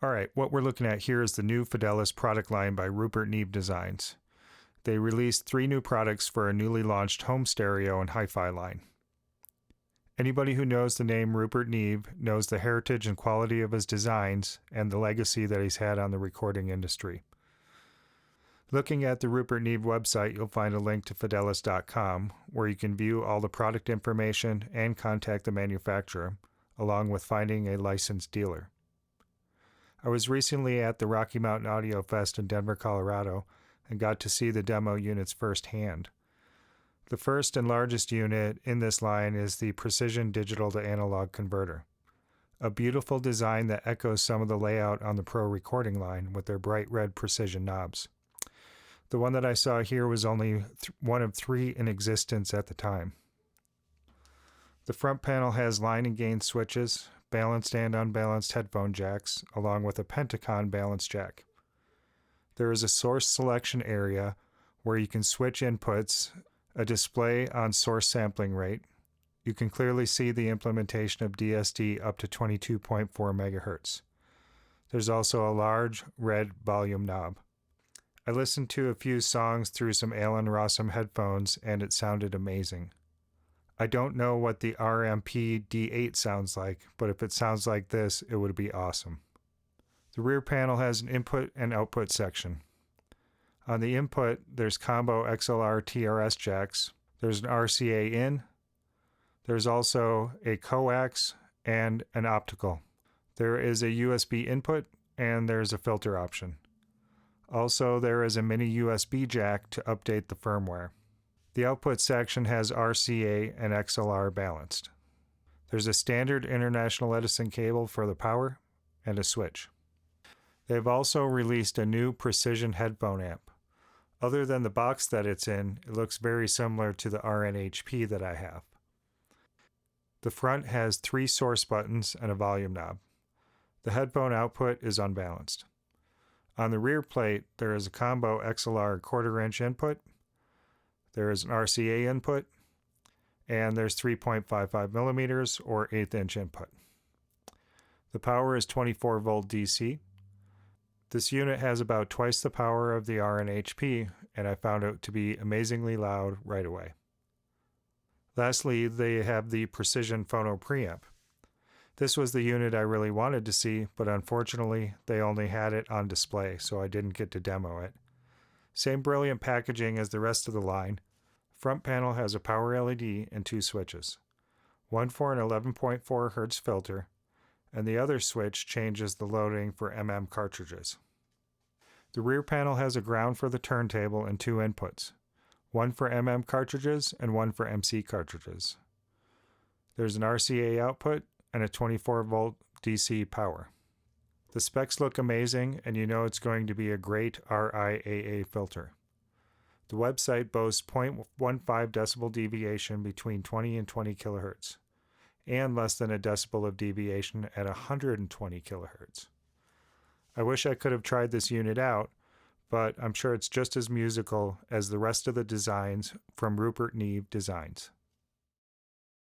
All right, what we're looking at here is the new Fidelice product line by Rupert Neve Designs. They released 3 new products for a newly launched home stereo and hi-fi line. Anybody who knows the name Rupert Neve knows the heritage and quality of his designs and the legacy that he's had on the recording industry. Looking at the Rupert Neve website, you'll find a link to Fidelice.com where you can view all the product information and contact the manufacturer, along with finding a licensed dealer. I was recently at the Rocky Mountain Audio Fest in Denver, Colorado, and got to see the demo units firsthand. The first and largest unit in this line is the Precision Digital to Analog Converter, a beautiful design that echoes some of the layout on the Pro recording line with their bright red precision knobs. The one that I saw here was only one of 3 in existence at the time. The front panel has line and gain switches, balanced and unbalanced headphone jacks, along with a Pentacon balance jack. There is a source selection area where you can switch inputs, a display on source sampling rate. You can clearly see the implementation of DSD up to 22.4 MHz. There's also a large red volume knob. I listened to a few songs through some Alan Rossum headphones and it sounded amazing. I don't know what the RMP D8 sounds like, but if it sounds like this, it would be awesome. The rear panel has an input and output section. On the input, there's combo XLR TRS jacks, there's an RCA in, there's also a coax and an optical. There is a USB input and there's a filter option. Also, there is a mini USB jack to update the firmware. The output section has RCA and XLR balanced. There's a standard International Edison cable for the power and a switch. They've also released a new precision headphone amp. Other than the box that it's in, it looks very similar to the RNHP that I have. The front has 3 source buttons and a volume knob. The headphone output is unbalanced. On the rear plate, there is a combo XLR 1/4 inch input, there is an RCA input, and there's 3.55 millimeters or 1/8 inch input. The power is 24 volt DC. This unit has about twice the power of the RNHP, and I found it to be amazingly loud right away. Lastly, they have the Precision Phono preamp. This was the unit I really wanted to see, but unfortunately they only had it on display, so I didn't get to demo it. Same brilliant packaging as the rest of the line. Front panel has a power LED and 2 switches. One for an 11.4 Hz filter, and the other switch changes the loading for cartridges. The rear panel has a ground for the turntable and 2 inputs, one for cartridges and one for MC cartridges. There's an RCA output and a 24 volt DC power. The specs look amazing, and you know it's going to be a great RIAA filter. The website boasts 0.15 decibel deviation between 20 and 20 kHz, and less than a decibel of deviation at 120 kHz. I wish I could have tried this unit out, but I'm sure it's just as musical as the rest of the designs from Rupert Neve Designs.